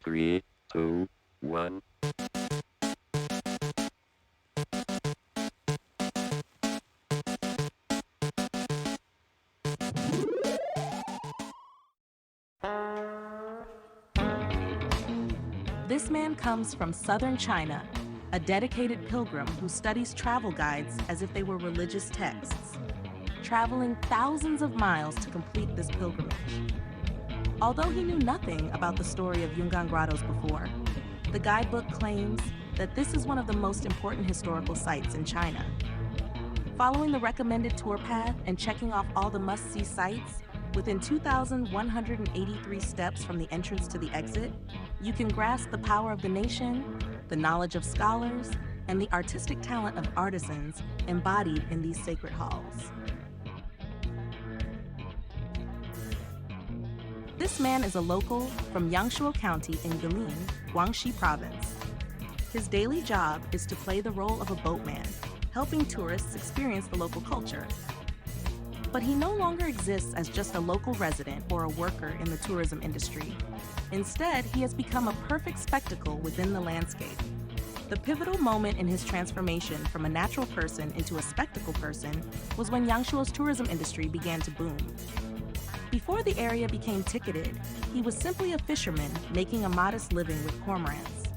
3, 2, 1. This man comes from southern China, a dedicated pilgrim who studies travel guides as if they were religious texts, traveling thousands of miles to complete this pilgrimage. Although he knew nothing about the story of Yungan Grottoes before, the guidebook claims that this is one of the most important historical sites in China. Following the recommended tour path and checking off all the must-see sites, within 2,183 steps from the entrance to the exit, you can grasp the power of the nation, the knowledge of scholars, and the artistic talent of artisans embodied in these sacred halls. This man is a local from Yangshuo County in Guilin, Guangxi Province. His daily job is to play the role of a boatman, helping tourists experience the local culture. But he no longer exists as just a local resident or a worker in the tourism industry. Instead, he has become a perfect spectacle within the landscape. The pivotal moment in his transformation from a natural person into a spectacle person was when Yangshuo's tourism industry began to boom. Before the area became ticketed, he was simply a fisherman making a modest living with cormorants.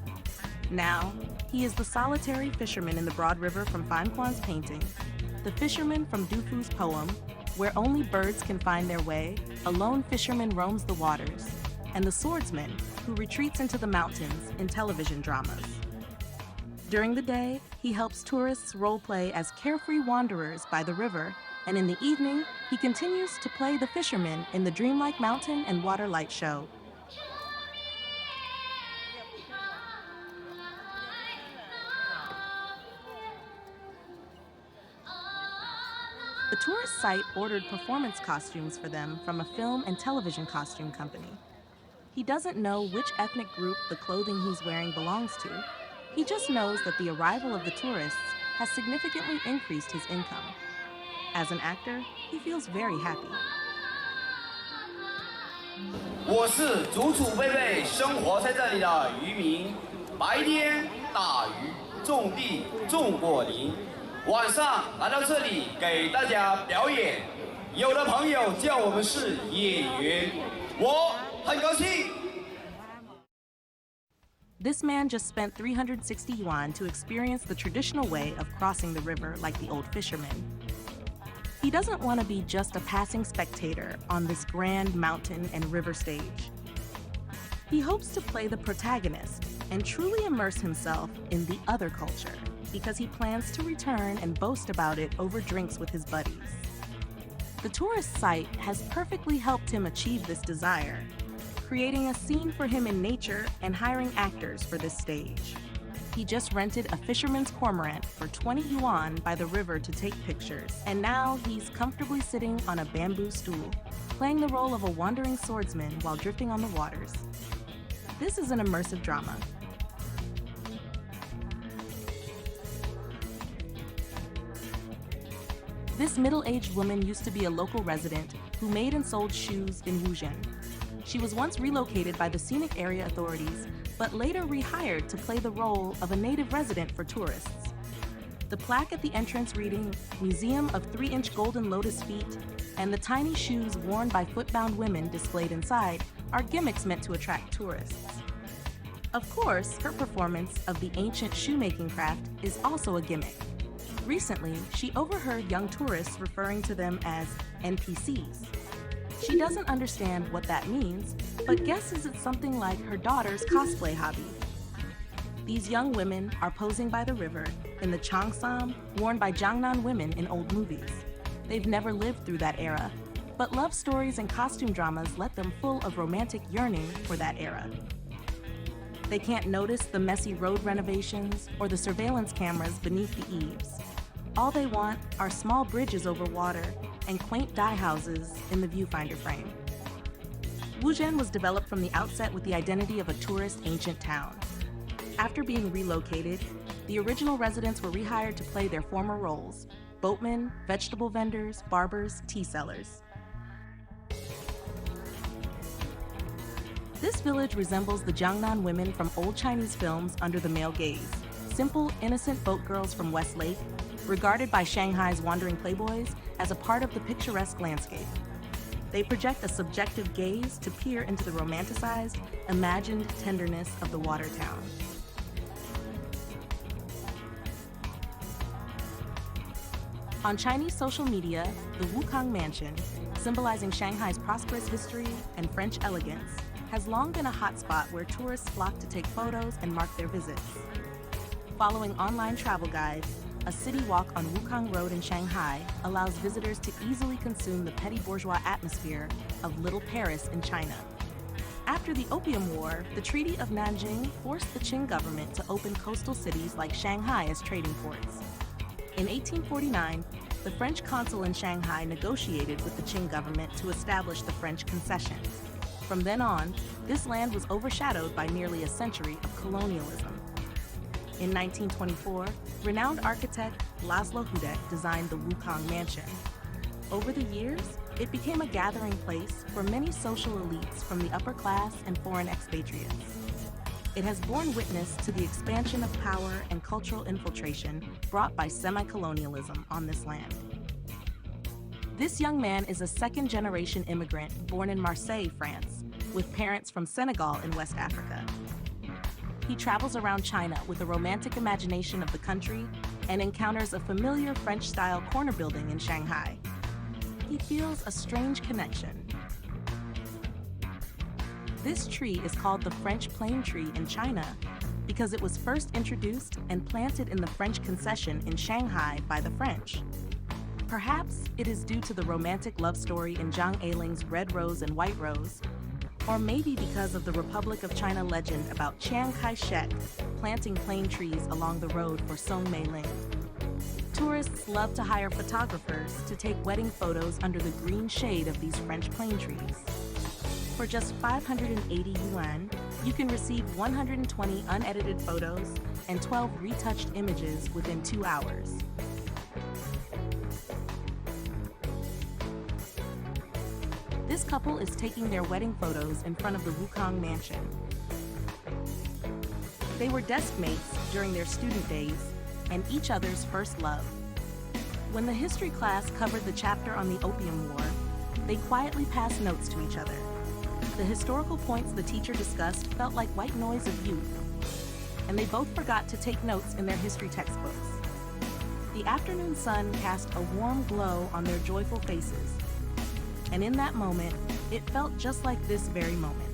Now, he is the solitary fisherman in the Broad River from Fan Kuan's painting, the fisherman from Du Fu's poem, Where Only Birds Can Find Their Way, a lone fisherman roams the waters, and the swordsman who retreats into the mountains in television dramas. During the day, he helps tourists role-play as carefree wanderers by the river, and in the evening, he continues to play the fisherman in the dreamlike mountain and water light show. The tourist site ordered performance costumes for them from a film and television costume company. He doesn't know which ethnic group the clothing he's wearing belongs to. He just knows that the arrival of the tourists has significantly increased his income. As an actor, he feels very happy. 我是祖祖辈辈生活在这里的渔民，白天打鱼、种地、种果林，晚上来到这里给大家表演。有的朋友叫我们是演员，我很高兴。 This man just spent 360 yuan to experience the traditional way of crossing the river like the old fishermen. He doesn't want to be just a passing spectator on this grand mountain and river stage. He hopes to play the protagonist and truly immerse himself in the other culture because he plans to return and boast about it over drinks with his buddies. The tourist site has perfectly helped him achieve this desire, creating a scene for him in nature and hiring actors for this stage. He just rented a fisherman's cormorant for 20 yuan by the river to take pictures, and now he's comfortably sitting on a bamboo stool, playing the role of a wandering swordsman while drifting on the waters. This is an immersive drama. This middle-aged woman used to be a local resident who made and sold shoes in Wuzhen. She was once relocated by the scenic area authorities, but later rehired to play the role of a native resident for tourists. The plaque at the entrance reading, Museum of 3-inch Golden Lotus Feet, and the tiny shoes worn by foot-bound women displayed inside are gimmicks meant to attract tourists. Of course, her performance of the ancient shoemaking craft is also a gimmick. Recently, she overheard young tourists referring to them as NPCs. She doesn't understand what that means, but guesses it's something like her daughter's cosplay hobby. These young women are posing by the river in the cheongsam worn by Jiangnan women in old movies. They've never lived through that era, but love stories and costume dramas let them full of romantic yearning for that era. They can't notice the messy road renovations or the surveillance cameras beneath the eaves. All they want are small bridges over water and quaint dye houses in the viewfinder frame. Wuzhen was developed from the outset with the identity of a tourist ancient town. After being relocated, the original residents were rehired to play their former roles: boatmen, vegetable vendors, barbers, tea sellers. This village resembles the Jiangnan women from old Chinese films under the male gaze. Simple, innocent boat girls from Westlake, regarded by Shanghai's wandering playboys as a part of the picturesque landscape. They project a subjective gaze to peer into the romanticized, imagined tenderness of the water town. On Chinese social media, the Wukong Mansion, symbolizing Shanghai's prosperous history and French elegance, has long been a hotspot where tourists flock to take photos and mark their visits. Following online travel guides, a city walk on Wukong Road in Shanghai allows visitors to easily consume the petty bourgeois atmosphere of Little Paris in China. After the Opium War, the Treaty of Nanjing forced the Qing government to open coastal cities like Shanghai as trading ports. In 1849, the French consul in Shanghai negotiated with the Qing government to establish the French concessions. From then on, this land was overshadowed by nearly a century of colonialism. In 1924, renowned architect Laszlo Hudek designed the Wukong Mansion. Over the years, it became a gathering place for many social elites from the upper class and foreign expatriates. It has borne witness to the expansion of power and cultural infiltration brought by semi-colonialism on this land. This young man is a second-generation immigrant born in Marseille, France, with parents from Senegal in West Africa. He travels around China with a romantic imagination of the country and encounters a familiar French-style corner building in Shanghai. He feels a strange connection. This tree is called the French plane tree in China because it was first introduced and planted in the French concession in Shanghai by the French. Perhaps it is due to the romantic love story in Zhang Eiling's Red Rose and White Rose, or maybe because of the Republic of China legend about Chiang Kai-shek planting plane trees along the road for Song Mei-ling. Tourists love to hire photographers to take wedding photos under the green shade of these French plane trees. For just 580 yuan, you can receive 120 unedited photos and 12 retouched images within 2 hours. This couple is taking their wedding photos in front of the Wukong Mansion. They were desk mates during their student days and each other's first love. When the history class covered the chapter on the Opium War, they quietly passed notes to each other. The historical points the teacher discussed felt like white noise of youth, and they both forgot to take notes in their history textbooks. The afternoon sun cast a warm glow on their joyful faces, and in that moment, it felt just like this very moment.